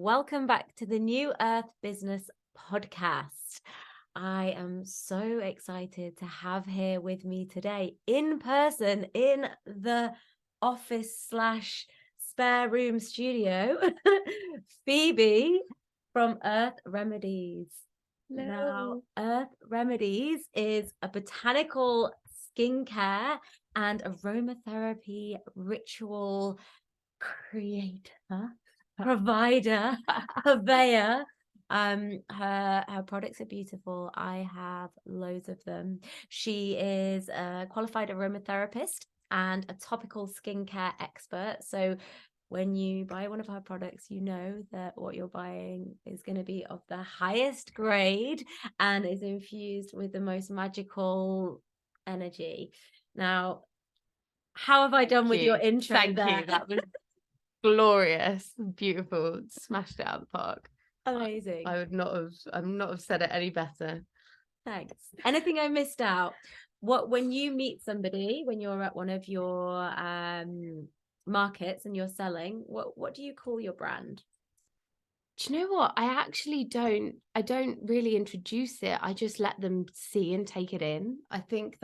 welcome back to the New Earth Business Podcast. I am so excited to have here with me today in person in the office slash spare room studio, Phoebe from Earth Remedies. No. Now, Earth Remedies is a botanical skincare and aromatherapy ritual creator, provider, purveyor. Her products are beautiful. I have loads of them. She is a qualified aromatherapist and a topical skincare expert. So when you buy one of her products, you know that what you're buying is going to be of the highest grade and is infused with the most magical energy. Now, how have I done with your intro? Thank you. That was glorious, beautiful, smashed it out of the park. Amazing. I would not have said it any better. Thanks. Anything I missed out? What, when you meet somebody, when you're at one of your markets and you're selling, what do you call your brand? Do you know what? I don't really introduce it. I just let them see and take it in. I think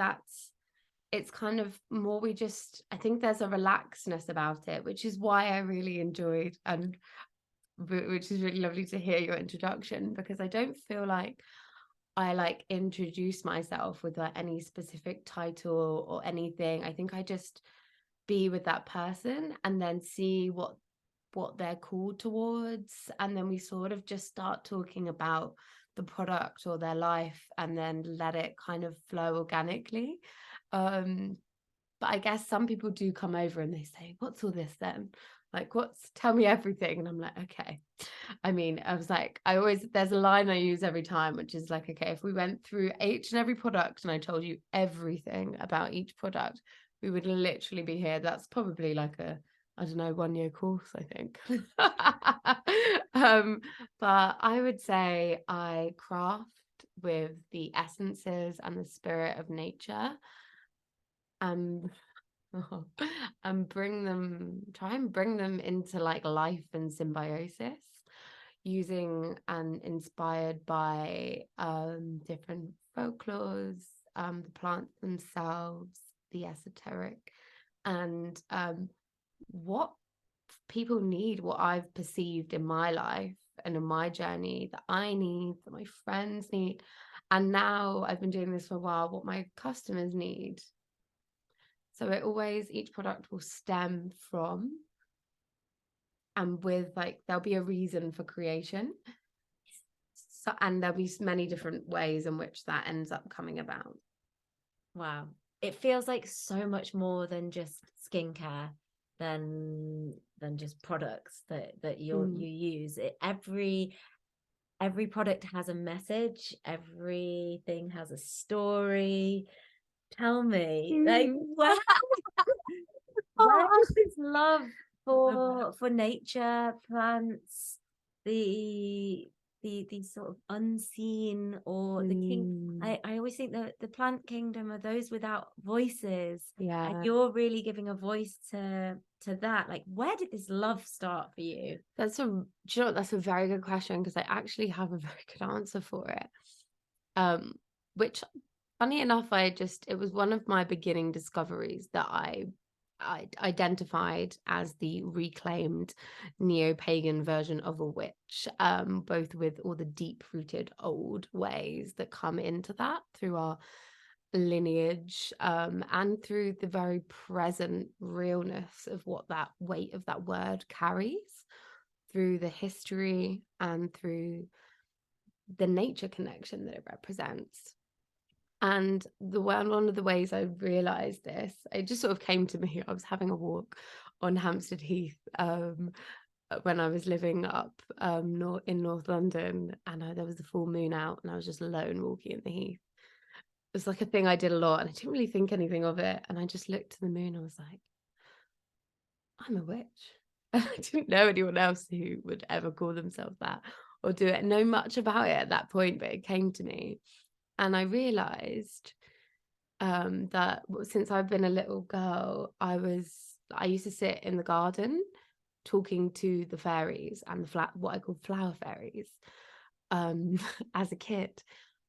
it's kind of more I think there's a relaxedness about it, which is why I really enjoyed, and which is really lovely to hear your introduction, because I don't feel like I introduce myself with any specific title or anything. I think I just be with that person and then see what they're called towards, and then we sort of just start talking about the product or their life and then let it kind of flow organically. But I guess some people do come over and they say, what's all this then? Like, tell me everything. And I'm like, okay. I mean, there's a line I use every time, which is like, okay, if we went through each and every product and I told you everything about each product, we would literally be here. That's probably like I don't know, 1 year course, I think. But I would say I craft with the essences and the spirit of nature. And try and bring them into like life and symbiosis, using and inspired by different folklores, the plants themselves, the esoteric, and what people need, what I've perceived in my life and in my journey, that I need, that my friends need, and now I've been doing this for a while, what my customers need. So each product will stem from, and with there'll be a reason for creation. So, and there'll be many different ways in which that ends up coming about. Wow. It feels like so much more than just skincare, than just products that you use. Every product has a message, everything has a story. Tell me, like, where is this love for nature, plants, the sort of unseen, or the king? I always think that the plant kingdom are those without voices. Yeah. And you're really giving a voice to that. Like, where did this love start for you? That's a very good question, because I actually have a very good answer for it. Which, funny enough, it was one of my beginning discoveries that I identified as the reclaimed neo-pagan version of a witch, both with all the deep-rooted old ways that come into that through our lineage, and through the very present realness of what that weight of that word carries, through the history and through the nature connection that it represents. And one of the ways I realized this, it just sort of came to me. I was having a walk on Hampstead Heath when I was living up in North London, and there was the full moon out, and I was just alone walking in the heath. It was like a thing I did a lot, and I didn't really think anything of it. And I just looked to the moon. I was like, I'm a witch. I didn't know anyone else who would ever call themselves that or do it, know much about it at that point, but it came to me. And I realized that since I've been a little girl, I used to sit in the garden talking to the fairies and what I call flower fairies as a kid,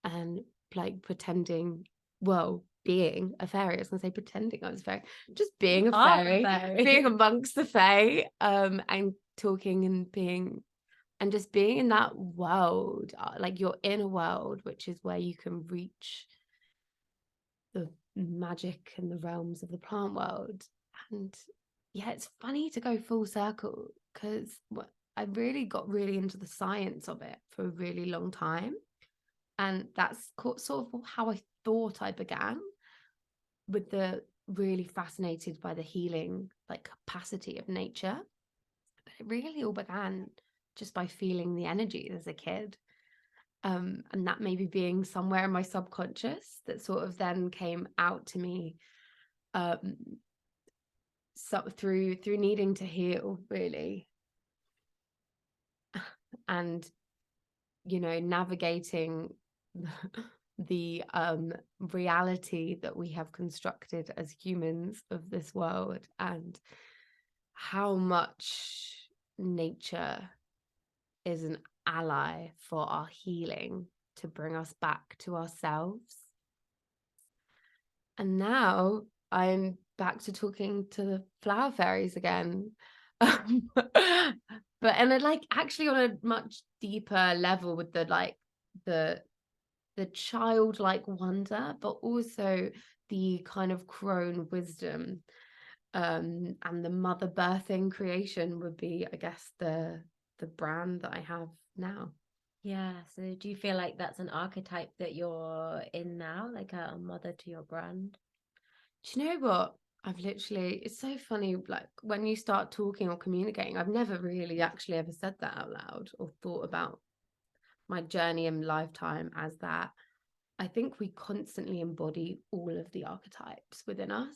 and like pretending, well, being a fairy. I was gonna say pretending I was a fairy, just being a fairy, being amongst the fae, and talking and being, and just being in that world, like your inner world, which is where you can reach the magic and the realms of the plant world. And yeah, it's funny to go full circle, because I really got really into the science of it for a really long time. And that's sort of how I thought I began, with the really fascinated by the healing like capacity of nature. But it really all began just by feeling the energy as a kid. And that maybe being somewhere in my subconscious that sort of then came out to me so through needing to heal, really. And navigating the reality that we have constructed as humans of this world, and how much nature is an ally for our healing, to bring us back to ourselves. And now I'm back to talking to the flower fairies again. But and like actually on a much deeper level, with the childlike wonder, but also the kind of crone wisdom, and the mother birthing creation would be, I guess, the brand that I have now. Yeah. So do you feel like that's an archetype that you're in now, like a mother to your brand? Do you know what? It's so funny, like when you start talking or communicating, I've never really actually ever said that out loud or thought about my journey and lifetime as that. I think we constantly embody all of the archetypes within us,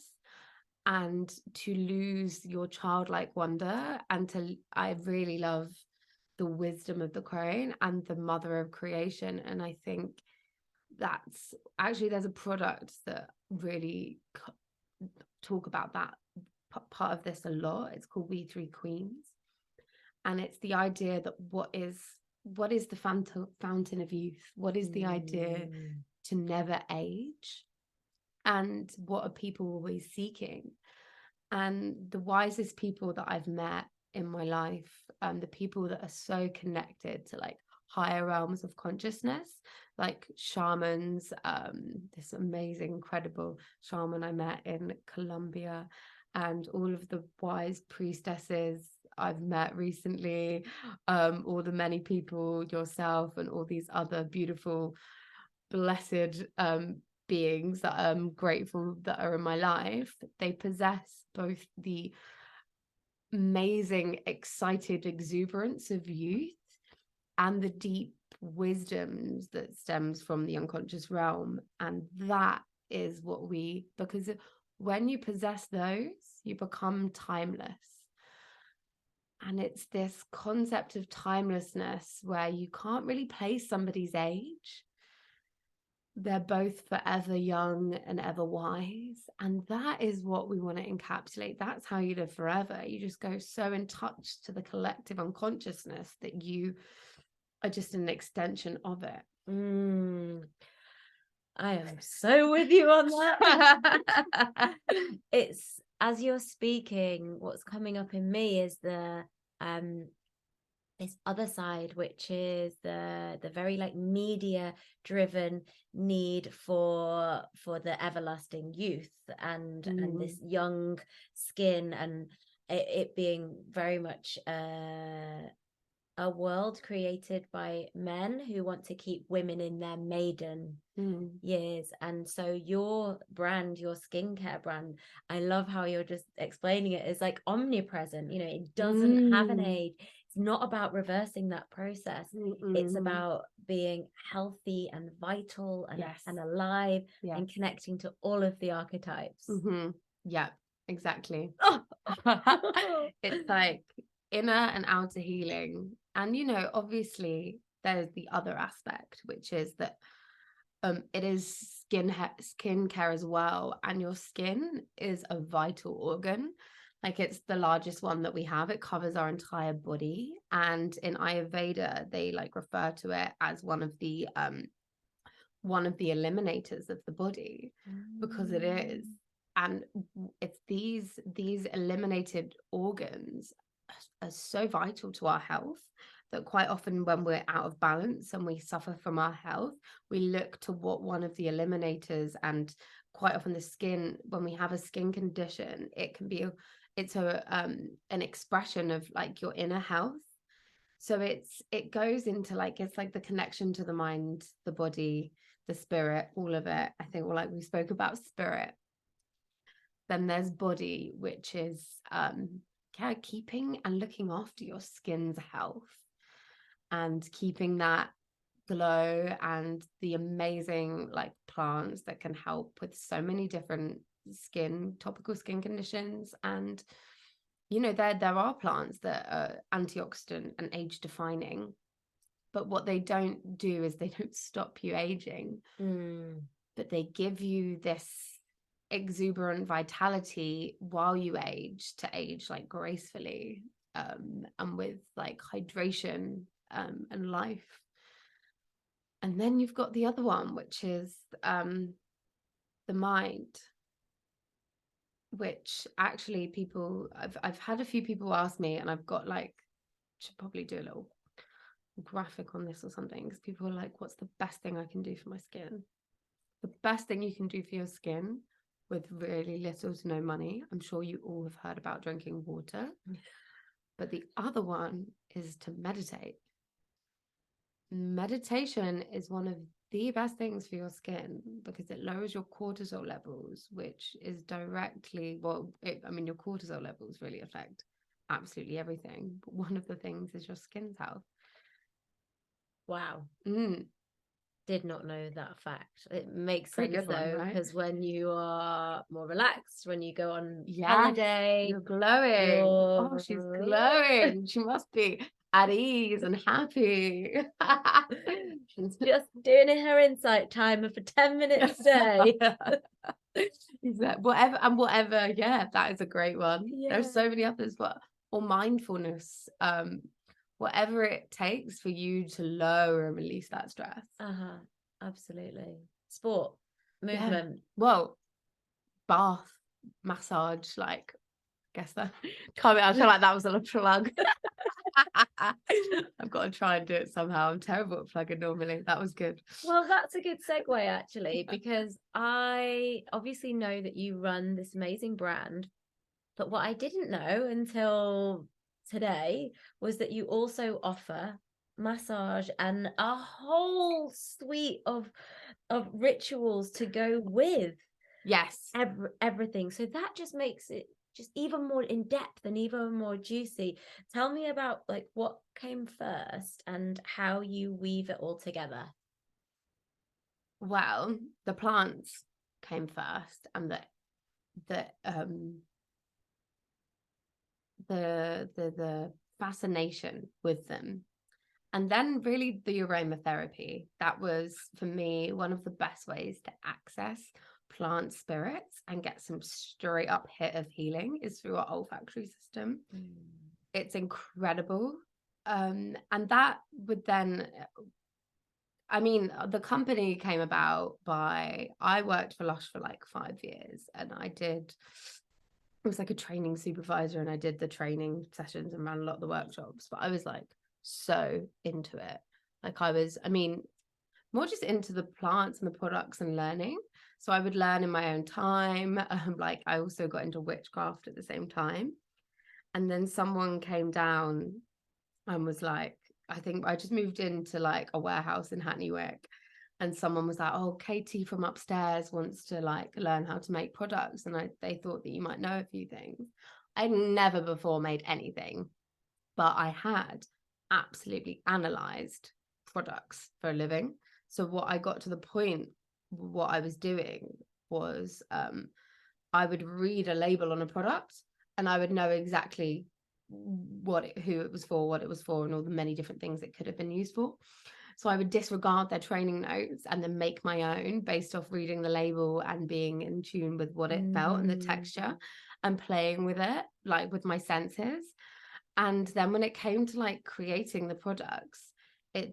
and to lose your childlike wonder, and I really love the wisdom of the crone and the mother of creation. And I think that's actually, there's a product that really talk about that part of this a lot. It's called We Three Queens, and it's the idea that what is the fountain of youth? What is the idea to never age? And what are people always seeking? And the wisest people that I've met in my life, the people that are so connected to like higher realms of consciousness, like shamans, this amazing, incredible shaman I met in Colombia, and all of the wise priestesses I've met recently, all the many people, yourself, and all these other beautiful, blessed beings that I'm grateful that are in my life. They possess both the amazing, excited exuberance of youth and the deep wisdoms that stems from the unconscious realm. And that is because when you possess those, you become timeless. And it's this concept of timelessness where you can't really place somebody's age. They're both forever young and ever wise. And that is what we want to encapsulate. That's how you live forever. You just go so in touch to the collective unconsciousness that you are just an extension of it. I am so with you on that. It's, as you're speaking, what's coming up in me is the this other side, which is the very like media driven need for the everlasting youth and this young skin, and it being very much a world created by men who want to keep women in their maiden years. And so your brand, your skincare brand, I love how you're just explaining it, is like omnipresent. It doesn't have an age. It's not about reversing that process. It's about being healthy and vital and, and alive and connecting to all of the archetypes. Yeah, exactly. It's like inner and outer healing. And obviously there's the other aspect, which is that it is skincare as well, and your skin is a vital organ. Like, it's the largest one that we have. It covers our entire body. And in Ayurveda, they like refer to it as one of the eliminators of the body, because it is. And it's these eliminated organs are so vital to our health that quite often when we're out of balance and we suffer from our health, we look to what one of the eliminators. And quite often the skin, when we have a skin condition, it can be an expression of like your inner health. So it goes into like, it's like the connection to the mind, the body, the spirit, all of it. I think, well, like we spoke about spirit, then there's body, which is keeping and looking after your skin's health and keeping that glow, and the amazing like plants that can help with so many different topical skin conditions. And there are plants that are antioxidant and age defining, but what they don't do is they don't stop you aging, but they give you this exuberant vitality while you age, to age like gracefully, and with like hydration, and life. And then you've got the other one, which is the mind, which actually I've had a few people ask me, and I've got like, should probably do a little graphic on this or something, because people are like, what's the best thing I can do for my skin? The best thing you can do for your skin with really little to no money, I'm sure you all have heard about drinking water, but the other one is to meditate. Meditation is one of the best things for your skin because it lowers your cortisol levels, which is directly, your cortisol levels really affect absolutely everything. But one of the things is your skin's health. Wow. Did not know that fact. It makes Pretty sense good one, though, right? because when you are more relaxed, when you go on Yes, holiday, you're glowing. Oh, she's glowing. She must be at ease and happy. She's just doing her insight timer for 10 minutes a day. Exactly. Whatever. Yeah, that is a great one. Yeah. There's so many others, or mindfulness. Whatever it takes for you to lower and release that stress. Absolutely. Sport, movement. Yeah. Well, bath, massage, like, I guess that. I feel like that was a plug. I've got to try and do it somehow. I'm terrible at plugging normally. That was good. Well, that's a good segue actually, because I obviously know that you run this amazing brand, but what I didn't know until today was that you also offer massage and a whole suite of rituals to go with everything. So that just makes it just even more in depth and even more juicy. Tell me about like what came first and how you weave it all together. Well, the plants came first, and the fascination with them, and then really the aromatherapy. That was for me one of the best ways to access plant spirits and get some straight up hit of healing is through our olfactory system. It's incredible. And that would then, the company came about I worked for Lush for like 5 years, and it was like a training supervisor, and I did the training sessions and ran a lot of the workshops, but I was like so into it. Like more just into the plants and the products and learning. So I would learn in my own time. Like I also got into witchcraft at the same time. And then someone came down and was like, I think I just moved into like a warehouse in Hackney Wick, and someone was like, oh, Katie from upstairs wants to like learn how to make products, and they thought that you might know a few things. I'd never before made anything, but I had absolutely analyzed products for a living. So what I got to the point, what I was doing was I would read a label on a product, and I would know exactly who it was for, what it was for, and all the many different things it could have been used for. So I would disregard their training notes and then make my own based off reading the label and being in tune with what it felt and the texture. and playing with it, like with my senses. And then when it came to like creating the products, I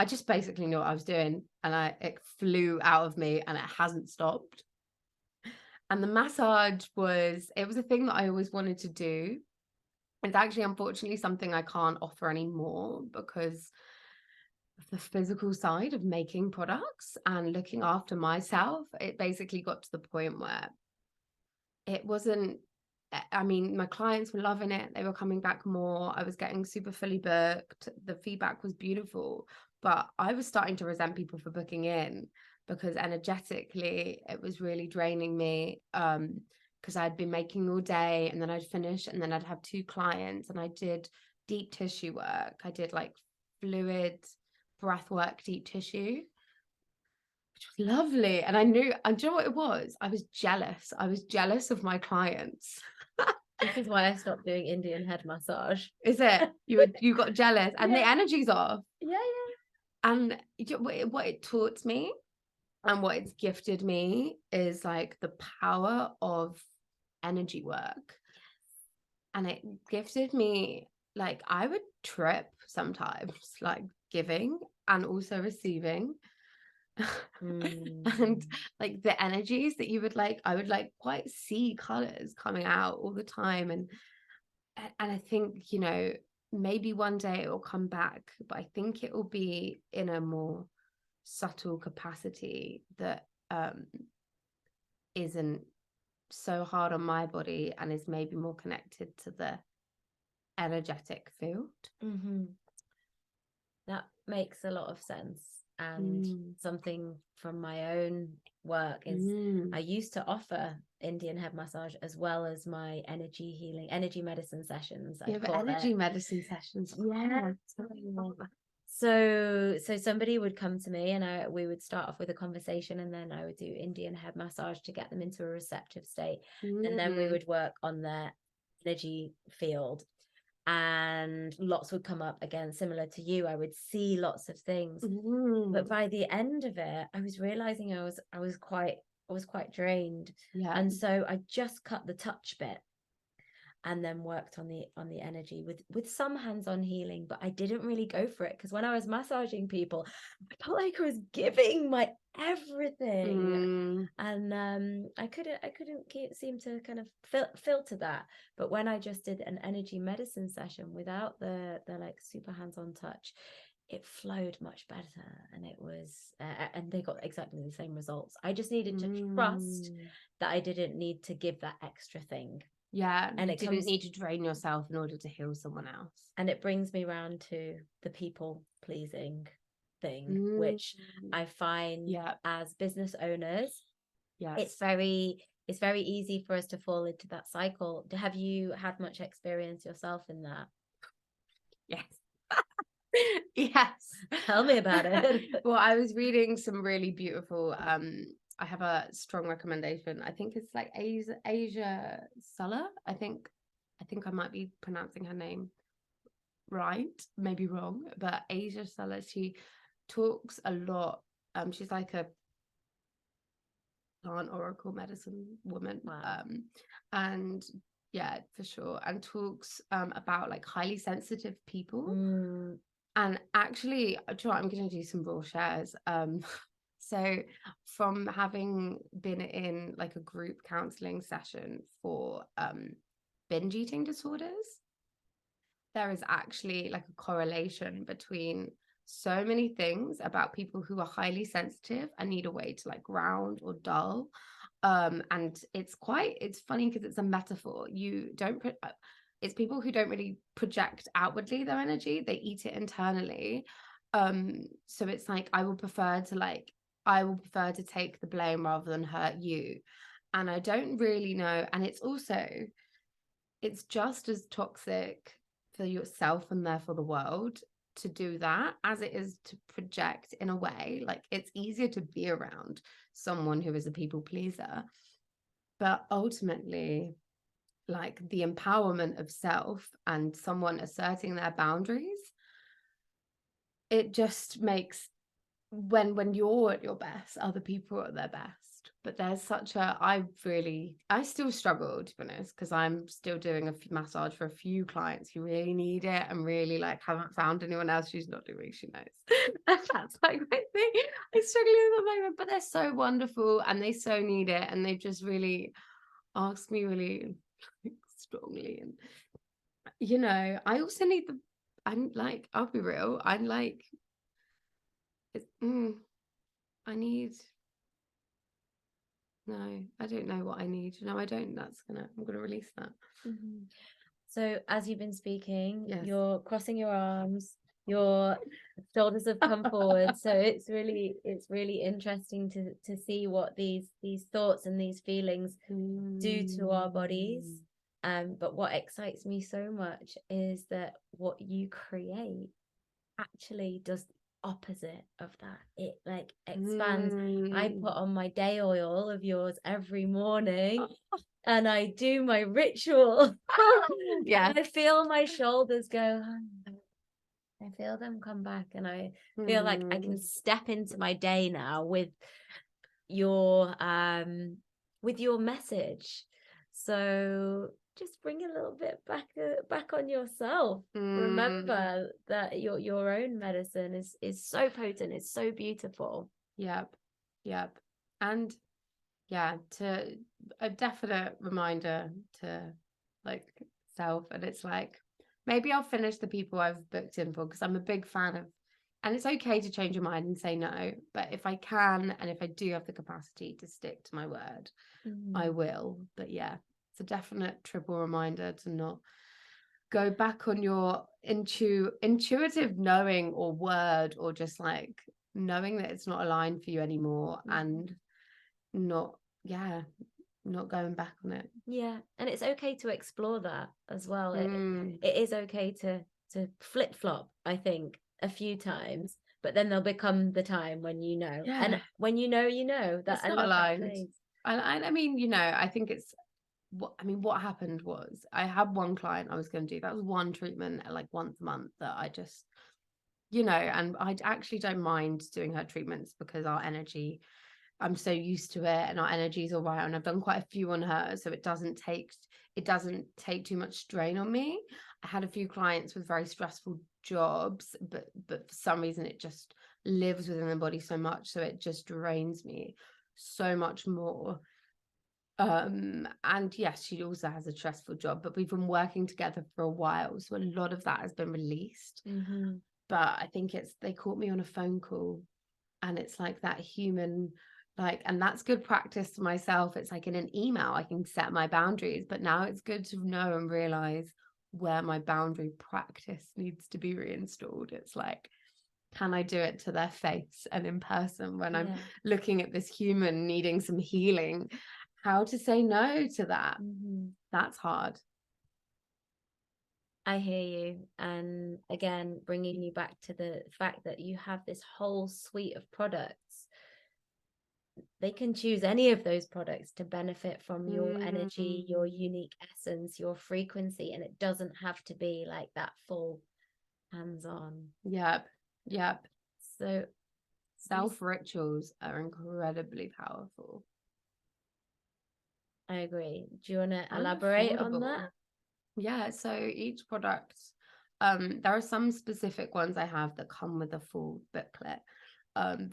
just basically knew what I was doing, and it flew out of me and it hasn't stopped. And the massage was a thing that I always wanted to do. It's actually, unfortunately, something I can't offer anymore because of the physical side of making products and looking after myself. It basically got to the point where it wasn't, I mean, my clients were loving it. They were coming back more. I was getting super fully booked. The feedback was beautiful, but I was starting to resent people for booking in because energetically it was really draining me. Because I'd been making all day and then I'd finish and then I'd have 2 clients, and I did deep tissue work. I did like fluid breath work, deep tissue, which was lovely. And do you know what it was? I was jealous. I was jealous of my clients. This is why I stopped doing Indian head massage. Is it? You got jealous and Yeah. the energy's off. Yeah. And what it taught me and what it's gifted me is like the power of energy work. And it gifted me, like, I would trip sometimes, like giving and also receiving. And like the energies that I would like quite see colors coming out all the time. And I think, maybe one day it will come back, but I think it will be in a more subtle capacity that isn't so hard on my body and is maybe more connected to the energetic field. That makes a lot of sense. And something from my own work is I used to offer Indian head massage as well as my energy healing, energy medicine sessions. Energy medicine sessions. Yeah. So somebody would come to me and we would start off with a conversation, and then I would do Indian head massage to get them into a receptive state. And then we would work on their energy field. And lots would come up again, similar to you. I would see lots of things, but by the end of it, I was realizing I was quite drained. And so I just cut the touch bit and then worked on the energy with some hands-on healing, but I didn't really go for it because when I was massaging people, I felt like I was giving my everything. And I couldn't seem to kind of filter that. But when I just did an energy medicine session without the like super hands-on touch, it flowed much better, and it was and they got exactly the same results. I just needed to trust that I didn't need to give that extra thing. And you didn't need to drain yourself in order to heal someone else. And it brings me around to the people pleasing thing, which I find as business owners, it's very easy for us to fall into that cycle. Have you had much experience yourself in that? Yes. Yes. Tell me about it. Well, I was reading some really beautiful I have a strong recommendation. I think it's like Asia Sulla. I think I might be pronouncing her name right, maybe wrong, but Asia Sulla, she talks a lot. She's like a plant oracle medicine woman. Wow. And yeah, for sure. And talks about like highly sensitive people. And actually, I'm going to do some raw shares. So from having been in like a group counseling session for binge eating disorders, there is actually like a correlation between so many things about people who are highly sensitive and need a way to like ground or dull. And it's funny because it's a metaphor. It's people who don't really project outwardly their energy, they eat it internally. So it's like I will prefer to take the blame rather than hurt you. And I don't really know. And it's just as toxic for yourself and therefore the world to do that as it is to project in a way. Like it's easier to be around someone who is a people pleaser. But ultimately, like the empowerment of self and someone asserting their boundaries, it just makes when you're at your best, other people are at their best. But there's such a, I still struggle, to be honest, because I'm still doing a massage for a few clients who really need it and really like haven't found anyone else who's not doing she knows. And that's like my thing. I'm struggling at the moment, but they're so wonderful and they so need it. And they've just really asked me really strongly. And, you know, I also need I'm like, I'll be real. I'm like, I need, no, I don't know what I need. No, I don't. I'm gonna release that. Mm-hmm. So as you've been speaking, Yes. you're crossing your arms, your shoulders have come forward. So it's really interesting to see what these thoughts and these feelings do to our bodies. But what excites me so much is that what you create actually does the opposite of that. It like expands. I put on my day oil of yours every morning and I do my ritual. Yeah. I feel my shoulders go. I feel them come back and I feel like I can step into my day now with your message. So just bring a little bit back on yourself. Remember that your own medicine is so potent, it's so beautiful. Yep. And yeah, to a definite reminder to like self. And it's like, maybe I'll finish the people I've booked in for, because I'm a big fan of, and it's okay to change your mind and say no, but if I can and if I do have the capacity to stick to my word, I will. But yeah, it's a definite triple reminder to not go back on your intuitive knowing or word, or just like knowing that it's not aligned for you anymore, and not going back on it. Yeah, and it's okay to explore that as well. It is okay to flip-flop, I think, a few times, but then there'll become the time when you know. Yeah. And when you know that it's not aligned. I mean, you know, I think it's what happened was, I had one client I was going to do, that was one treatment like once a month, that I just, you know, and I actually don't mind doing her treatments because our energy, I'm so used to it, and our energy is all right, and I've done quite a few on her, so it doesn't take too much strain on me. I had a few clients with very stressful jobs, but for some reason it just lives within the body so much, so it just drains me so much more. And yes, she also has a stressful job, but we've been working together for a while, so a lot of that has been released. But I think they caught me on a phone call, and it's like that human, like, and that's good practice for myself. It's like in an email I can set my boundaries, but now it's good to know and realize where my boundary practice needs to be reinstalled. It's like, can I do it to their face and in person when I'm looking at this human needing some healing? How to say no to that. That's hard. I hear you. And again, bringing you back to the fact that you have this whole suite of products. They can choose any of those products to benefit from your energy, your unique essence, your frequency, and it doesn't have to be like that full hands-on. Yep. So self rituals are incredibly powerful. I agree. Do you want to elaborate on that? Yeah, so each product, there are some specific ones I have that come with a full booklet.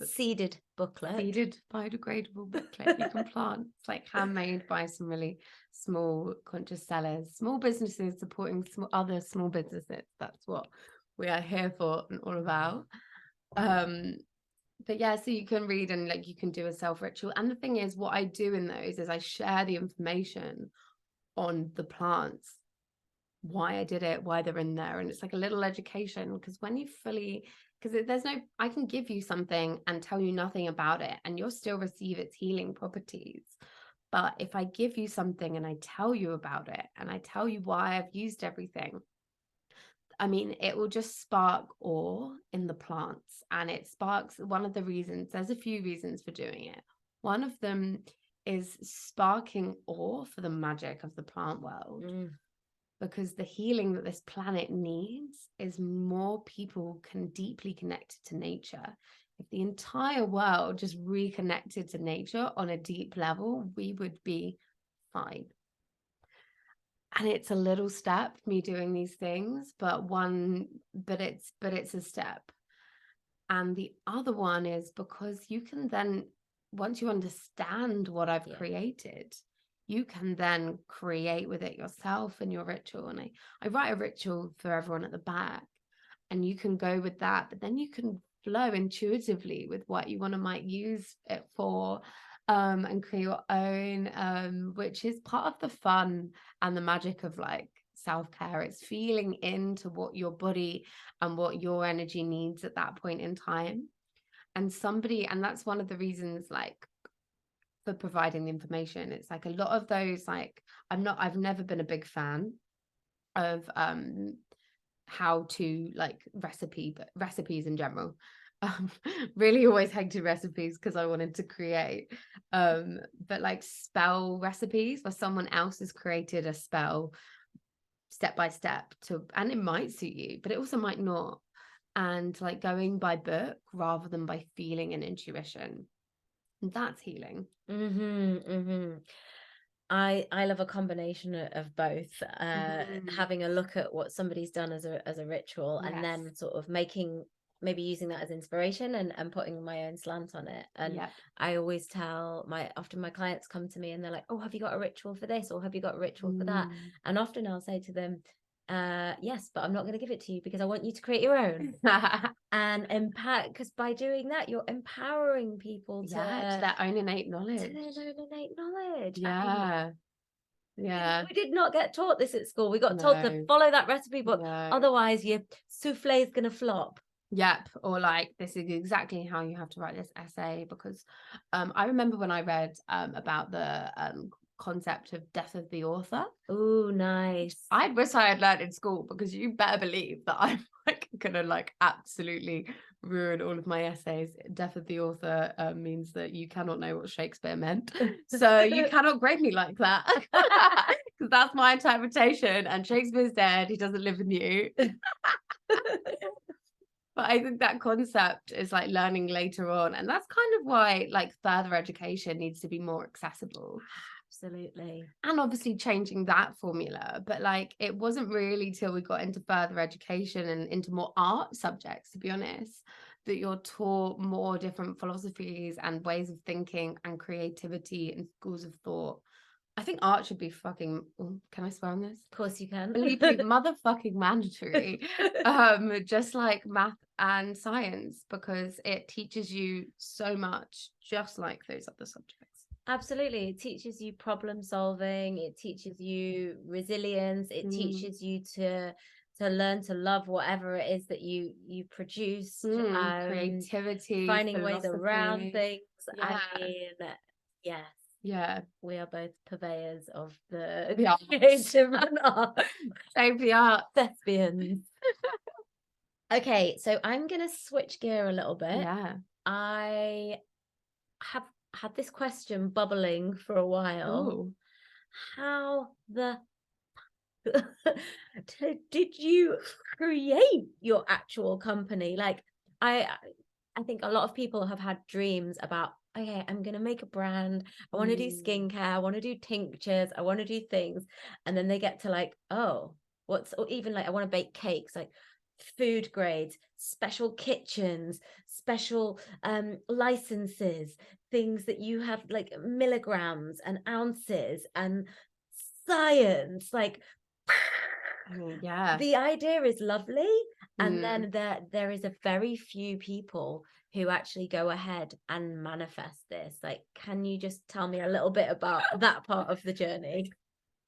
Seeded booklet. Seeded biodegradable booklet you can plant. It's like handmade by some really small conscious sellers, small businesses supporting other small businesses. That's what we are here for and all about. But yeah, so you can read and like you can do a self ritual. And the thing is, what I do in those is I share the information on the plants, why I did it, why they're in there. And it's like a little education, because when you because there's no, I can give you something and tell you nothing about it and you'll still receive its healing properties. But if I give you something and I tell you about it and I tell you why I've used everything, I mean, it will just spark awe in the plants. And it sparks, one of the reasons, there's a few reasons for doing it. One of them is sparking awe for the magic of the plant world. Because the healing that this planet needs is more people can deeply connect to nature. if the entire world just reconnected to nature on a deep level, we would be fine. And it's a little step, me doing these things, but it's a step. And the other one is because you can then, once you understand what I've created, you can then create with it yourself and your ritual. And I write a ritual for everyone at the back, and you can go with that, but then you can flow intuitively with what you might use it for, and create your own, which is part of the fun and the magic of like self-care. It's feeling into what your body and what your energy needs at that point in time. And that's one of the reasons, like, for providing the information. It's like a lot of those, like, I've never been a big fan of how to like recipes in general. Really always hated recipes because I wanted to create, but like spell recipes where someone else has created a spell step by step and it might suit you, but it also might not. And like going by book rather than by feeling and intuition, that's healing. I love a combination of both, having a look at what somebody's done as a ritual, and then sort of maybe using that as inspiration and putting my own slant on it. And I always tell often my clients come to me and they're like, oh, have you got a ritual for this, or have you got a ritual for that? And often I'll say to them, yes, but I'm not going to give it to you because I want you to create your own. And impact, because by doing that you're empowering people to their own innate knowledge. We did not get taught this at school. We got told to follow that recipe book, otherwise your souffle is gonna flop. Or like, this is exactly how you have to write this essay. Because I remember when I read about the concept of death of the author. Oh, nice. I wish I had learned in school, because you better believe that I'm like gonna like absolutely ruin all of my essays. Death of the author means that you cannot know what Shakespeare meant, so you cannot grade me like that, because that's my interpretation, and Shakespeare's dead, he doesn't live in you. But I think that concept is like learning later on, and that's kind of why like further education needs to be more accessible. Absolutely. And obviously changing that formula, but like it wasn't really till we got into further education and into more art subjects, to be honest, that you're taught more different philosophies and ways of thinking and creativity and schools of thought. I think art should be fucking, can I swear on this? Of course you can. Completely motherfucking mandatory. Just like math and science, because it teaches you so much, just like those other subjects. Absolutely. It teaches you problem solving, it teaches you resilience, it teaches you to learn to love whatever it is that you produce, creativity, finding ways around things. I mean, we are both purveyors of the creative and art. The art Thespians. Okay, so I'm gonna switch gear a little bit. I have had this question bubbling for a while. Ooh. How the did you create your actual company? Like, I think a lot of people have had dreams about, okay, I'm gonna make a brand, I want to do skincare, I want to do tinctures, I want to do things, and then they get to like, oh, or even like, I want to bake cakes, like food grades, special kitchens, special licenses, things that you have like milligrams and ounces and science, like the idea is lovely, and then there is a very few people who actually go ahead and manifest this. Like, can you just tell me a little bit about that part of the journey?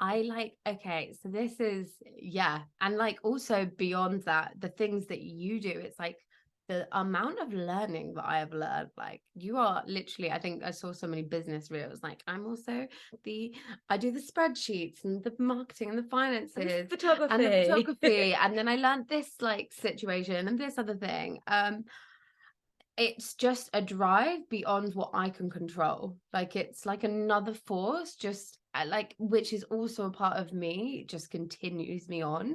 Okay, so this is, and like also beyond that, the things that you do, it's like the amount of learning that I have learned. Like, you are literally, I think I saw so many business reels, like I do the spreadsheets and the marketing and the finances and the photography, and then I learned this like situation and this other thing. It's just a drive beyond what I can control. Like, it's like another force, just like, which is also a part of me, just continues me on.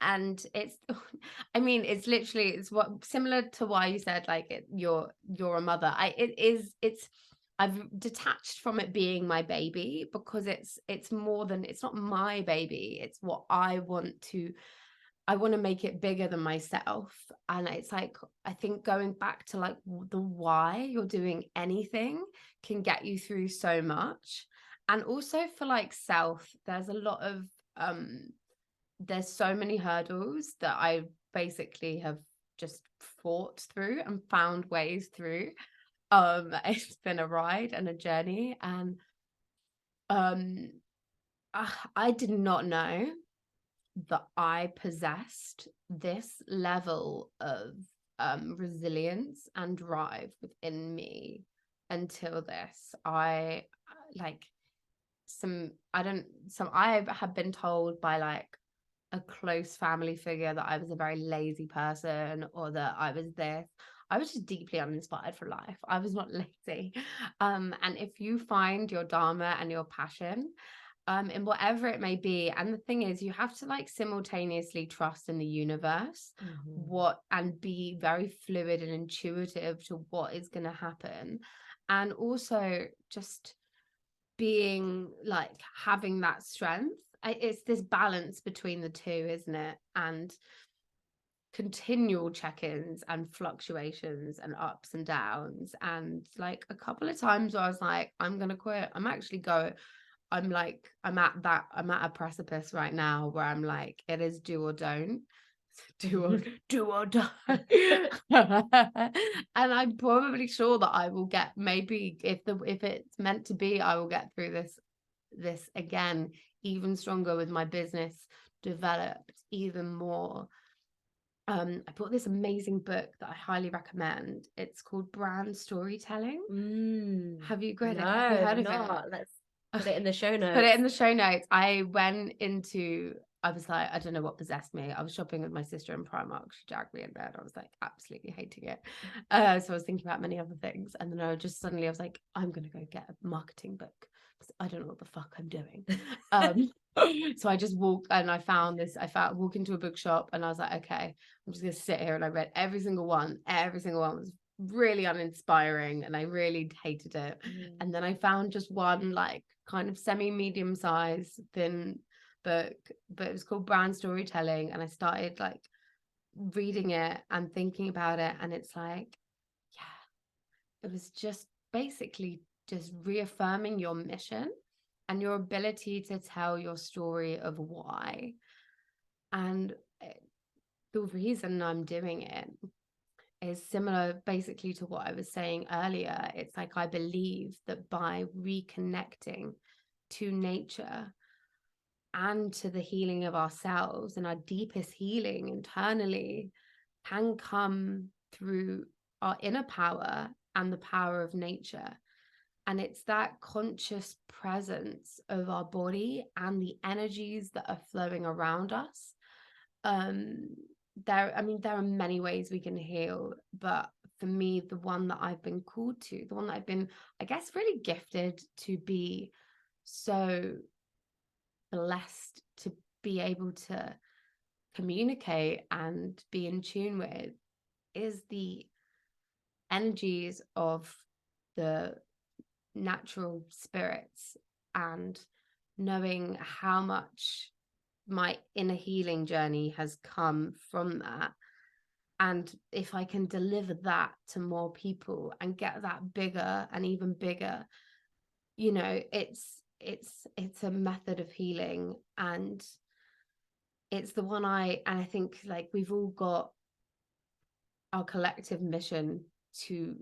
and it's I mean, it's literally, it's what similar to why you said like you're a mother. It's I've detached from it being my baby, because it's more than, it's not my baby, it's what I want to make it bigger than myself. And it's like, I think going back to like the why you're doing anything can get you through so much. And also for like self, there's a lot of there's so many hurdles that I basically have just fought through and found ways through. It's been a ride and a journey, and um I did not know that I possessed this level of resilience and drive within me until this. I like I have been told by like a close family figure that I was a very lazy person, or that I was this. I was just deeply uninspired for life. I was not lazy. And if you find your dharma and your passion, in whatever it may be, and the thing is, you have to like simultaneously trust in the universe, and be very fluid and intuitive to what is going to happen, and also just being like having that strength. It's this balance between the two, isn't it? And continual check-ins and fluctuations and ups and downs, and like a couple of times where I was like, I'm gonna quit. I'm at a precipice right now where I'm like, it is do or don't. Do or die. And I'm probably sure that I will get, maybe if it's meant to be, I will get through this again even stronger, with my business developed even more. I bought this amazing book that I highly recommend. It's called Brand Storytelling. Have you read it? Have you heard of it? Let's put it in the show notes. Put it in the show notes. I was like, I don't know what possessed me. I was shopping with my sister in Primark. She dragged me in there, and I was like absolutely hating it. So I was thinking about many other things. And then I was like, I'm going to go get a marketing book, because I don't know what the fuck I'm doing. So I just walked, and I walk into a bookshop, and I was like, okay, I'm just going to sit here. And I read every single one. Every single one was really uninspiring, and I really hated it. And then I found just one like kind of semi-medium size thin book, but it was called Brand Storytelling, and I started like reading it and thinking about it, and it's like, yeah, it was just basically just reaffirming your mission and your ability to tell your story of why. And the reason I'm doing it is similar basically to what I was saying earlier. It's like, I believe that by reconnecting to nature and to the healing of ourselves, and our deepest healing internally can come through our inner power and the power of nature. And it's that conscious presence of our body and the energies that are flowing around us. There are many ways we can heal, but for me, the one that I've been called to, the one that I've been, I guess, really gifted to be so blessed to be able to communicate and be in tune with, is the energies of the natural spirits, and knowing how much my inner healing journey has come from that. And if I can deliver that to more people and get that bigger and even bigger, it's a method of healing. And it's the one I think like we've all got our collective mission to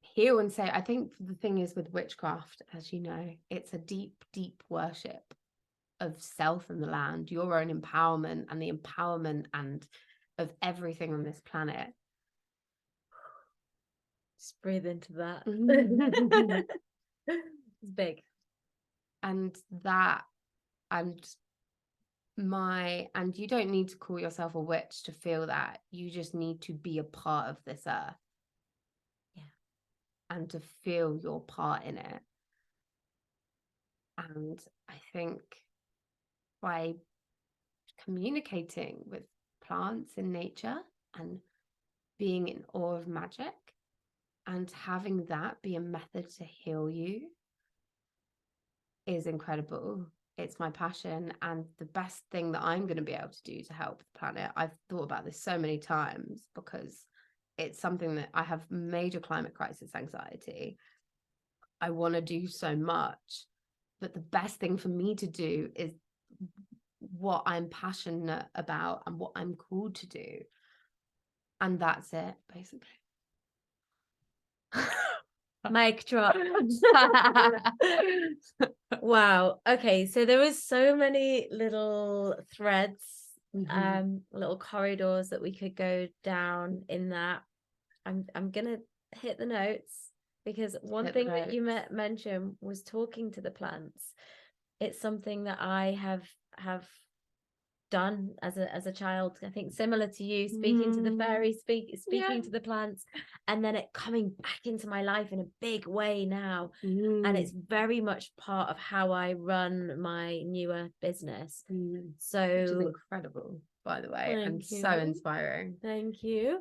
heal and say. I think the thing is with witchcraft, as you know, it's a deep, deep worship of self and the land, your own empowerment, and the empowerment and of everything on this planet. Just breathe into that. It's big. And you don't need to call yourself a witch to feel that. You just need to be a part of this earth. Yeah. And to feel your part in it. And I think by communicating with plants in nature and being in awe of magic and having that be a method to heal you is incredible. It's my passion and the best thing that I'm going to be able to do to help the planet. I've thought about this so many times because it's something that I have major climate crisis anxiety. I want to do so much, but the best thing for me to do is what I'm passionate about and what I'm called to do. And that's it, basically. Mic drop. Wow. Okay, so there was so many little threads, little corridors that we could go down in that. I'm gonna hit the notes because one thing that you mentioned was talking to the plants. It's something that I have done as a child. I think similar to you, speaking to the fairies, speaking to the plants, and then it coming back into my life in a big way now. And it's very much part of how I run my newer business. So, which is incredible, by the way, and so inspiring. Thank you.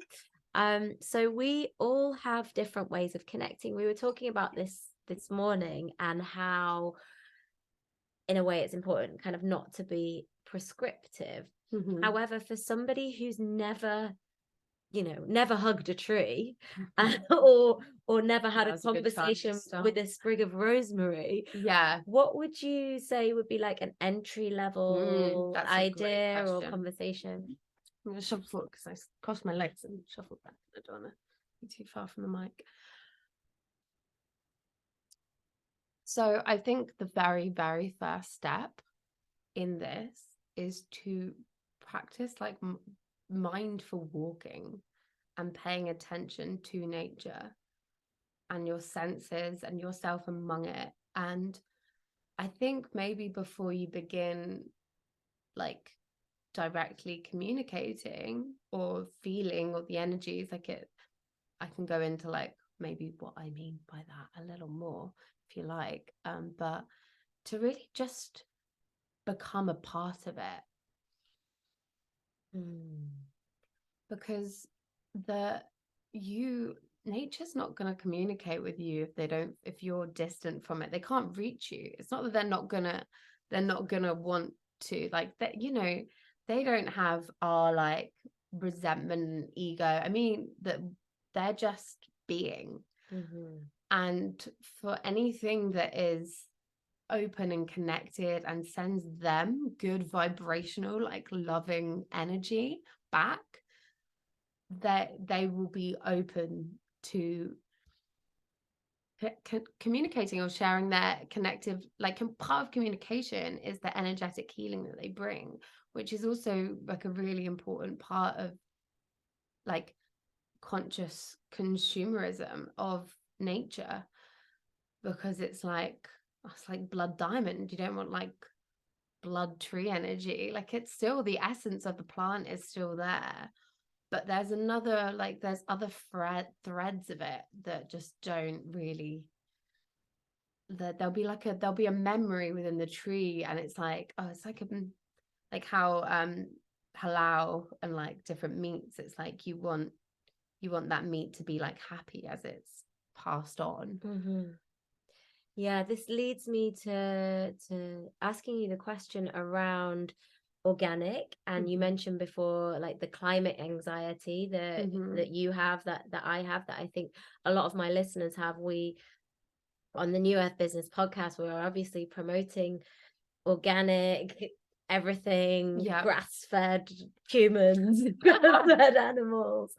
So we all have different ways of connecting. We were talking about this morning and how, in a way, it's important kind of not to be prescriptive. However, for somebody who's never hugged a tree or never had a conversation with a sprig of rosemary, what would you say would be like an entry level idea or conversation? I'm going to shuffle because I crossed my legs and shuffled back. I don't want to be too far from the mic. So I think the very, very first step in this is to practice like mindful walking and paying attention to nature and your senses and yourself among it. And I think maybe before you begin like directly communicating or feeling or the energies, like I can go into like maybe what I mean by that a little more if you like, but to really just become a part of it. Because nature's not going to communicate with you if you're distant from it. They can't reach you. It's not that they're not gonna want to, like, that, they don't have our like resentment and ego. I mean, that they're just being. And for anything that is open and connected and sends them good vibrational, like loving energy back, that they will be open to communicating or sharing their connective, like part of communication is the energetic healing that they bring, which is also like a really important part of like conscious consumerism of nature, because it's like blood diamond. You don't want like blood tree energy. Like, it's still the essence of the plant is still there, but there's other threads of it that just don't really, that there'll be a memory within the tree, and it's like, oh, it's like how halal and like different meats, it's like you want that meat to be like happy as it's passed on. Yeah, this leads me to asking you the question around organic, and you mentioned before like the climate anxiety that you have, that I have, that I think a lot of my listeners have. We, on the New Earth Business podcast, we're obviously promoting organic everything, grass-fed humans, grass-fed animals.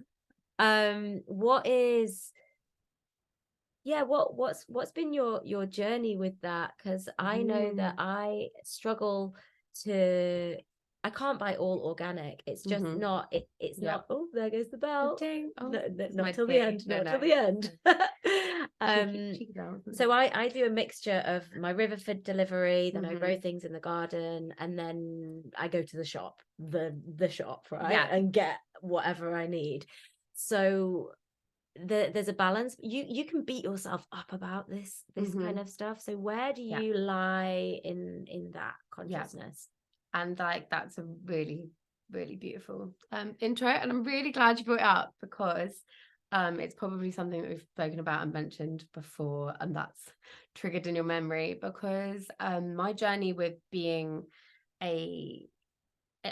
What's been your journey with that? Because I know that I struggle to, I can't buy all organic. It's just not, it's not, oh, there goes the bell. Not till the end, not till the end. So I do a mixture of my river-fed delivery, then I grow things in the garden, and then I go to the shop, the shop, right? And get whatever I need. So there's a balance. You can beat yourself up about this kind of stuff. So where do you lie in that consciousness? And like that's a really, really beautiful intro. And I'm really glad you brought it up, because it's probably something that we've spoken about and mentioned before, and that's triggered in your memory, because my journey with being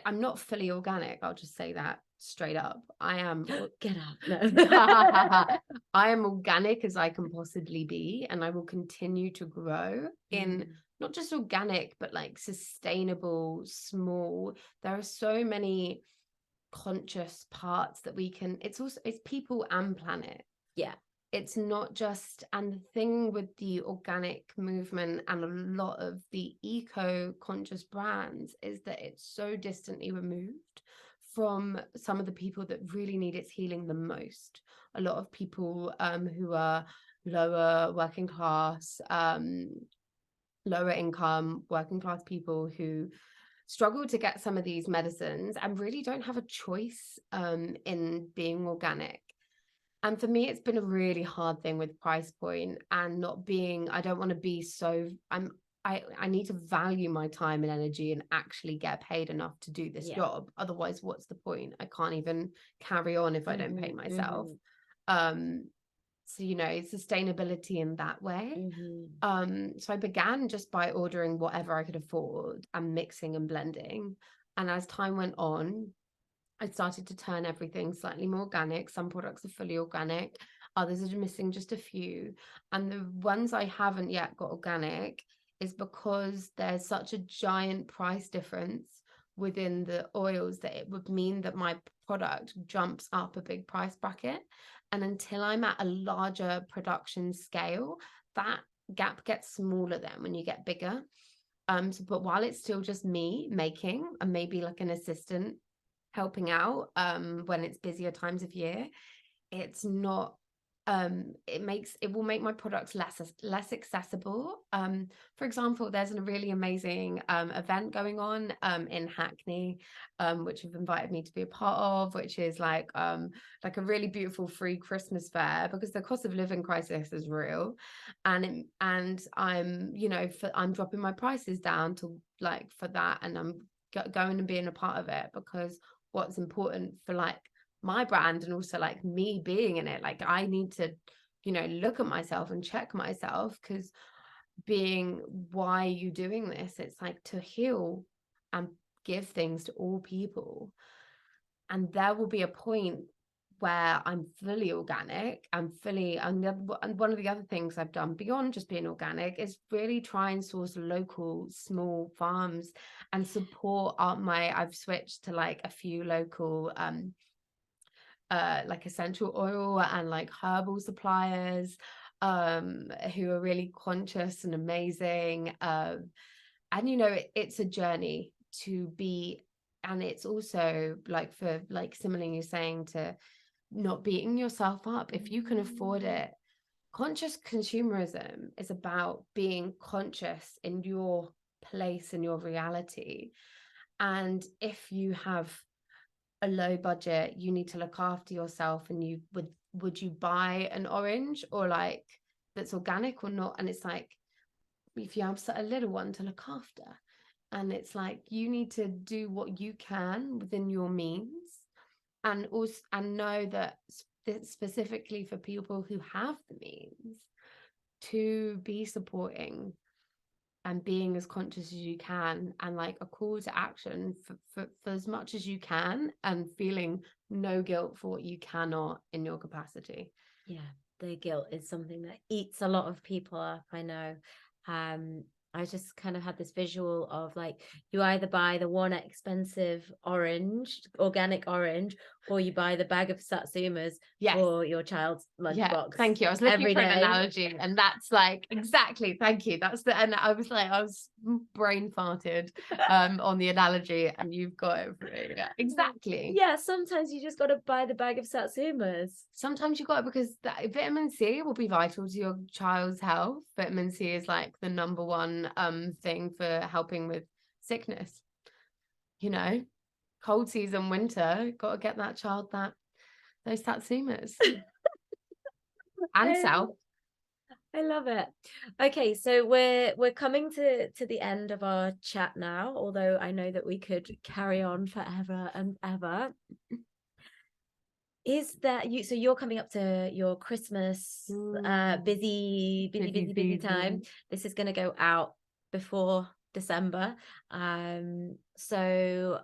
I'm not fully organic, I'll just say that straight up. I am Get out. No. I am organic as I can possibly be, and I will continue to grow in not just organic, but like sustainable, small. There are so many conscious parts that we can, it's people and planet. Yeah. It's not just, and the thing with the organic movement and a lot of the eco-conscious brands is that it's so distantly removed from some of the people that really need its healing the most. A lot of people who are lower working class, lower income, working class people who struggle to get some of these medicines and really don't have a choice in being organic. And for me, it's been a really hard thing with price point and not being, I don't want to be so, I need to value my time and energy and actually get paid enough to do this job. Otherwise, what's the point? I can't even carry on if I don't pay myself. So, you know, sustainability in that way. So I began just by ordering whatever I could afford and mixing and blending. And as time went on, I started to turn everything slightly more organic. Some products are fully organic, others are missing just a few. And the ones I haven't yet got organic is because there's such a giant price difference within the oils that it would mean that my product jumps up a big price bracket. And until I'm at a larger production scale, that gap gets smaller then when you get bigger. But while it's still just me making and maybe like an assistant helping out when it's busier times of year, it's not it will make my products less accessible. For example, there's a really amazing event going on in Hackney, which have invited me to be a part of, which is like a really beautiful free Christmas fair, because the cost of living crisis is real, and I'm, you know, I'm dropping my prices down to like for that, and I'm going and being a part of it, because what's important for like my brand and also like me being in it, like I need to, you know, look at myself and check myself, because being, why are you doing this? It's like to heal and give things to all people. And there will be a point where I'm fully organic and fully, and one of the other things I've done beyond just being organic is really try and source local small farms and support I've switched to like a few local like essential oil and like herbal suppliers who are really conscious and amazing, and you know, it's a journey to be, and it's also like, for like similarly you're saying, to not beating yourself up if you can afford it. Conscious consumerism is about being conscious in your place in your reality, and if you have a low budget, you need to look after yourself, and you would you buy an orange or like that's organic or not? And it's like, if you have a little one to look after, and it's like you need to do what you can within your means, and also and know that specifically for people who have the means, to be supporting and being as conscious as you can, and like a call to action for as much as you can, and feeling no guilt for what you cannot in your capacity. Yeah, the guilt is something that eats a lot of people up, I know. I just kind of had this visual of like, you either buy the one expensive orange, organic orange, or you buy the bag of satsumas for your child's lunchbox. Thank you. I was looking for an analogy, and that's like exactly. Thank you. That's and I was brain farted on the analogy, and you've got it exactly. Yeah, sometimes you just got to buy the bag of satsumas. Sometimes you got it, because that vitamin C will be vital to your child's health. Vitamin C is like the number one thing for helping with sickness. You know, cold season, winter, got to get that child those satsumas. And south. I love it. Okay, so we're coming to the end of our chat now, although I know that we could carry on forever and ever. Is that you? So you're coming up to your Christmas busy time. This is going to go out before December. So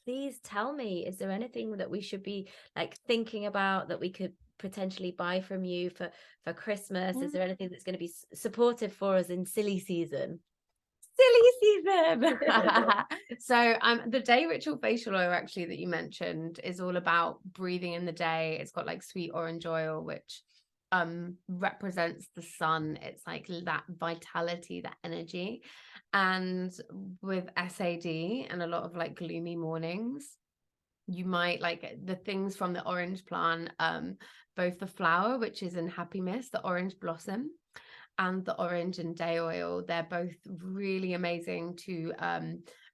please tell me, is there anything that we should be like thinking about that we could potentially buy from you for Christmas? Is there anything that's going to be supportive for us in silly season? Silly season. So the day ritual facial oil actually that you mentioned is all about breathing in the day. It's got like sweet orange oil, which represents the sun. It's like that vitality, that energy. And with SAD and a lot of like gloomy mornings, you might like the things from the orange plant, both the flower, which is in happy mist, the orange blossom, and the orange and day oil. They're both really amazing to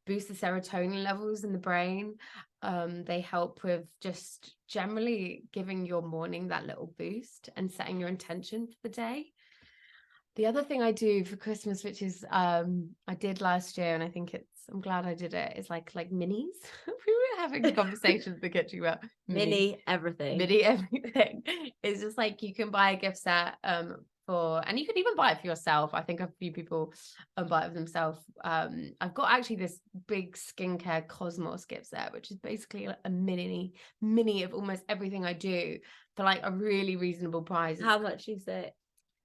boost the serotonin levels in the brain. They help with just generally giving your morning that little boost and setting your intention for the day. The other thing I do for Christmas, which is I did last year, and I think I'm glad I did it, is like minis. We were having conversations in the kitchen about Mini everything. Mini everything. It's just like you can buy a gift set and you can even buy it for yourself. I think a few people buy it for themselves. I've got actually this big skincare Cosmos gift set, which is basically like a mini of almost everything I do for like a really reasonable price. How much is it?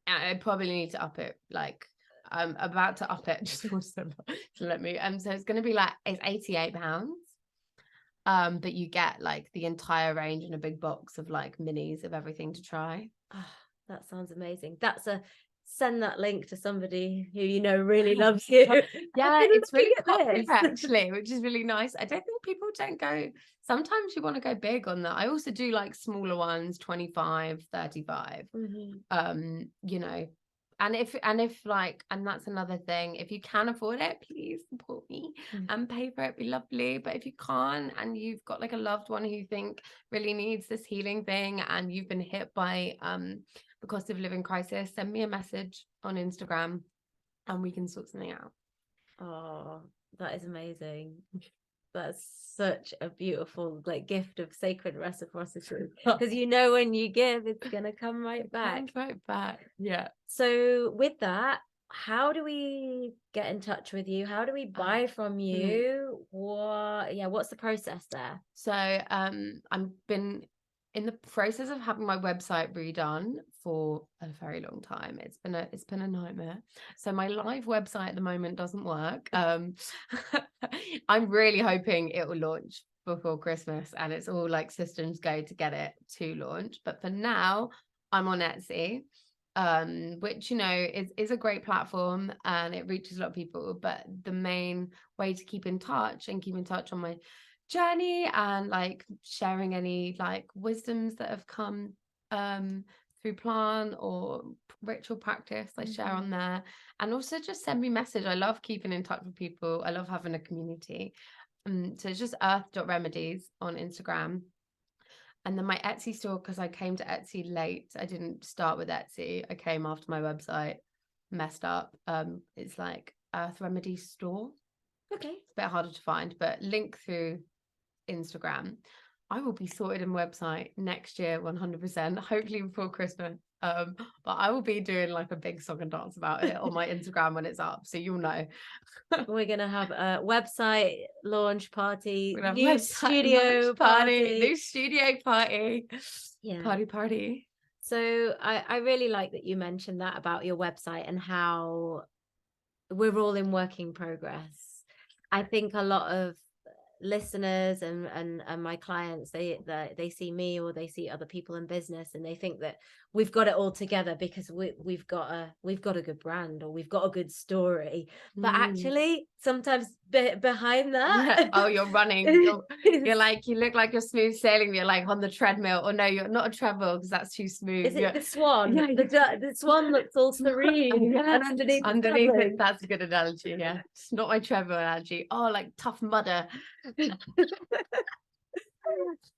I probably need to up it. Like I'm about to up it just for December to let me. So it's going to be like, it's £88. But you get like the entire range in a big box of like minis of everything to try. Oh, that sounds amazing. Send that link to somebody who you know really loves you. Yeah, it's really popular actually, which is really nice. I don't think people don't go. Sometimes you want to go big on that. I also do like smaller ones, 25, 35. You know, and if like, and that's another thing, if you can afford it, please support me and pay for it. It'd be lovely. But if you can't, and you've got like a loved one who you think really needs this healing thing, and you've been hit by the cost of living crisis, send me a message on Instagram and we can sort something out. Oh, that is amazing. That's such a beautiful like gift of sacred reciprocity, because you know when you give, it's gonna come right back. Yeah. So with that, how do we get in touch with you? How do we buy from you? What's the process there? So I've been in the process of having my website redone for a very long time. It's been a nightmare. So my live website at the moment doesn't work. I'm really hoping it will launch before Christmas, and it's all like systems go to get it to launch. But for now, I'm on Etsy, which you know is a great platform and it reaches a lot of people. But the main way to keep in touch on my journey and like sharing any like wisdoms that have come through plant or ritual practice, I share on there. And also just send me a message. I love keeping in touch with people. I love having a community. So it's just earth.remedies on Instagram. And then my Etsy store, because I came to Etsy late, I didn't start with Etsy. I came after my website messed up. It's like Earth Remedies store. Okay. It's a bit harder to find, but link through Instagram. I will be sorted in website next year 100%, hopefully before Christmas. But I will be doing like a big song and dance about it on my Instagram when it's up, so you'll know. We're gonna have a website launch party, new studio party. Yeah. Party. So I really like that you mentioned that about your website and how we're all in working progress. I think a lot of listeners and my clients, they see me or they see other people in business and they think that we've got it all together because we've got a good brand or we've got a good story, but actually sometimes behind that you're running, you're like, you look like you're smooth sailing, you're like on the treadmill, or no, you're not a treadmill because that's too smooth. Is it the swan? The swan looks all serene and underneath it, that's a good analogy. Yeah, it's not my treadmill analogy. Oh, like Tough Mudder.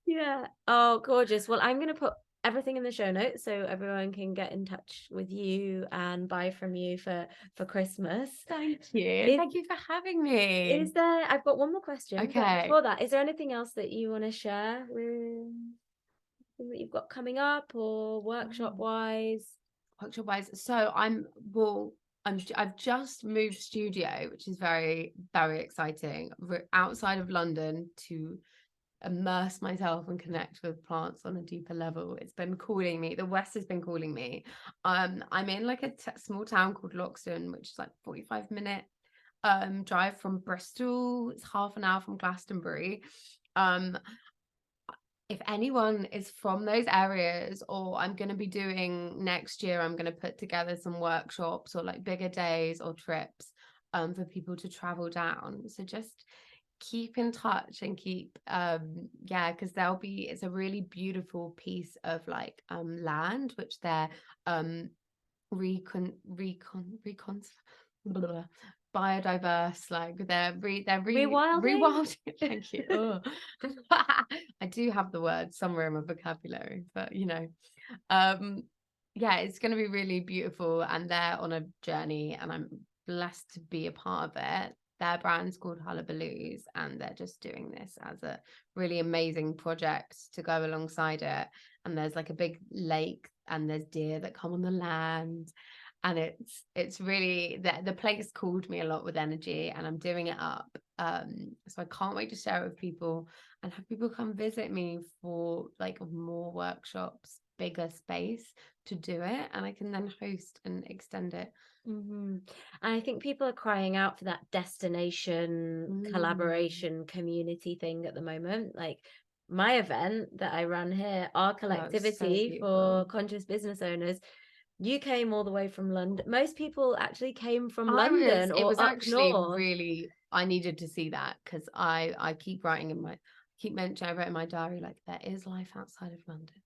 Yeah. Oh, gorgeous. Well, I'm going to put everything in the show notes so everyone can get in touch with you and buy from you for Christmas. Thank you. Thank you for having me. I've got one more question. But Okay. before that, is there anything else that you want to share with that you've got coming up or workshop wise? Workshop wise, so I've just moved studio, which is very, very exciting. We're outside of London to immerse myself and connect with plants on a deeper level. It's been calling me. The West has been calling me. I'm in like a small town called Loxton, which is like 45-minute drive from Bristol. It's half an hour from Glastonbury. If anyone is from those areas, or I'm going to be doing next year, I'm going to put together some workshops or like bigger days or trips for people to travel down. So just keep in touch and keep because it's a really beautiful piece of like land which they're biodiverse, like they're Rewilding? rewilding. Thank you. Oh. I do have the word somewhere in my vocabulary, but it's going to be really beautiful, and they're on a journey, and I'm blessed to be a part of it. Their brand's called Hullabaloo's, and they're just doing this as a really amazing project to go alongside it. And there's like a big lake, and there's deer that come on the land, and it's really the place called me a lot with energy, and I'm doing it up. So I can't wait to share it with people and have people come visit me for like more workshops, bigger space to do it, and I can then host and extend it. And I think people are crying out for that destination collaboration community thing at the moment. Like my event that I run here, our collectivity for conscious business owners, you came all the way from London. Most people actually came from London or up actually north. Really, I needed to see that, because I keep writing I wrote in my diary, like, there is life outside of London.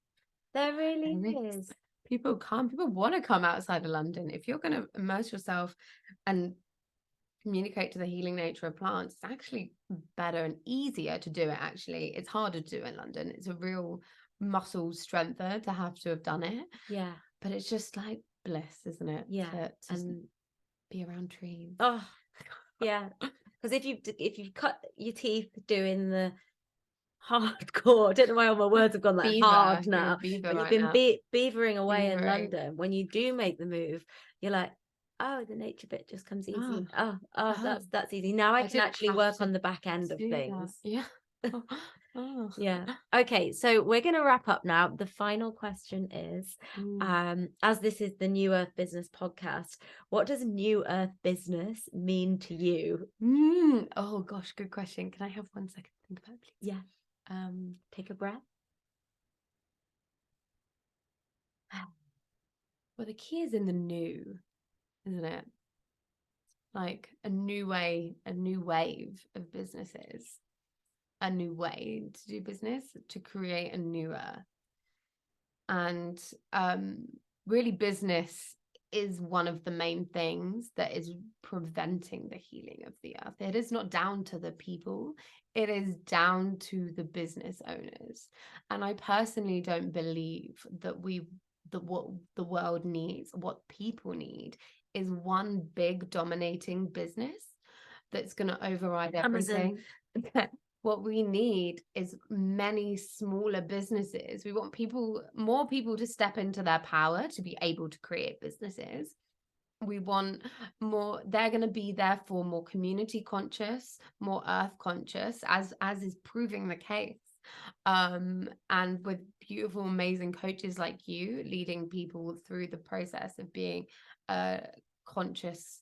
There really is. People want to come outside of London. If you're going to immerse yourself and communicate to the healing nature of plants, it's actually better and easier to do it. Actually, it's harder to do in London. It's a real muscle strengther to have to have done it. Yeah, but it's just like bliss, isn't it? Yeah, and be around trees. Oh, yeah. Because if you've cut your teeth doing the hardcore, I don't know why all my words have gone like Beaver, hard now, but you've been beavering away in London. When you do make the move, you're like, oh, the nature bit just comes easy. That's easy. Now I can actually work on the back end of things. Yeah. Yeah. Okay, so we're going to wrap up now. The final question is, as this is the New Earth Business podcast, what does New Earth Business mean to you? Oh gosh, good question. Can I have 1 second to think about it, please? Yeah. Take a breath. Well, the key is in the new, isn't it? Like a new way, a new wave of businesses, a new way to do business, to create a new earth. And really, business is one of the main things that is preventing the healing of the earth. It is not down to the people, it is down to the business owners. And I personally don't believe that what the world needs, what people need, is one big dominating business that's going to override everything. What we need is many smaller businesses. We want more people to step into their power to be able to create businesses. We want more, they're going to be therefore more community conscious, more earth conscious, as is proving the case. And with beautiful, amazing coaches like you leading people through the process of being a conscious,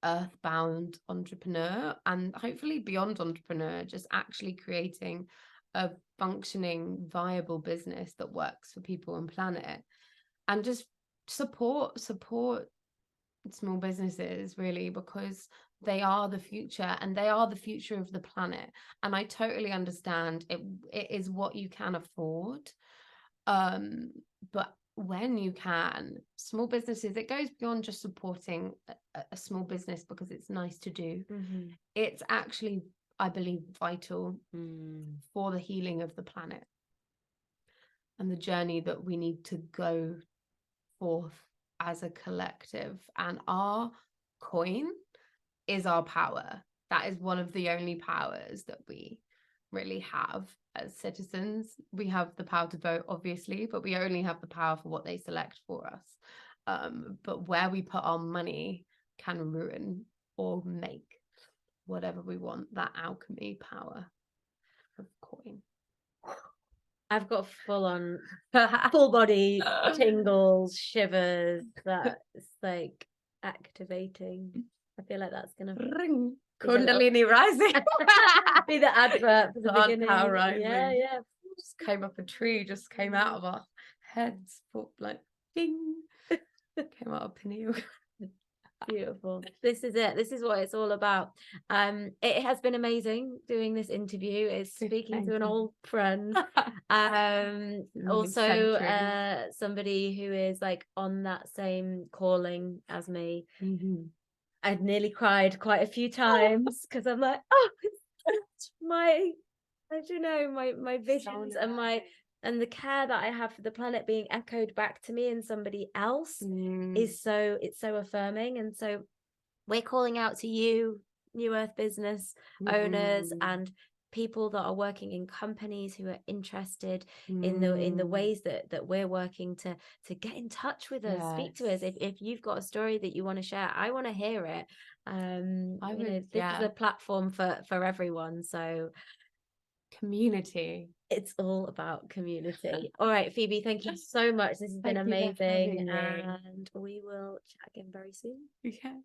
earthbound entrepreneur, and hopefully beyond entrepreneur, just actually creating a functioning, viable business that works for people and planet, and just support small businesses, really, because they are the future, and they are the future of the planet. And I totally understand it is what you can afford, but when you can, small businesses, it goes beyond just supporting a small business because it's nice to do. It's actually, I believe, vital for the healing of the planet. and the journey that we need to go forth as a collective. And our coin is our power. That is one of the only powers that we really have as citizens. We have the power to vote, obviously, but we only have the power for what they select for us. But where we put our money can ruin or make whatever we want. That alchemy power of coin. I've got full body tingles, shivers. That's like activating. I feel like that's gonna Ring. Kundalini rising. be the advert for the Plant beginning. power rising. Yeah. Just came up a tree, just came out of our heads, like ding. Came out of pineal. Beautiful. This is it. This is what it's all about. It has been amazing doing this interview. It's speaking to an old friend. Also somebody who is like on that same calling as me. I'd nearly cried quite a few times because I'm like, oh, it's my, I don't know, my visions and the care that I have for the planet being echoed back to me and somebody else is so affirming. And so we're calling out to you, New Earth business owners and people that are working in companies who are interested in the ways that we're working to get in touch with us. Speak to us if you've got a story that you want to share. I want to hear it. This is a platform for everyone, so community. It's all about community. All right, Phoebe, thank you so much. This has been amazing, and we will chat again very soon. Yeah.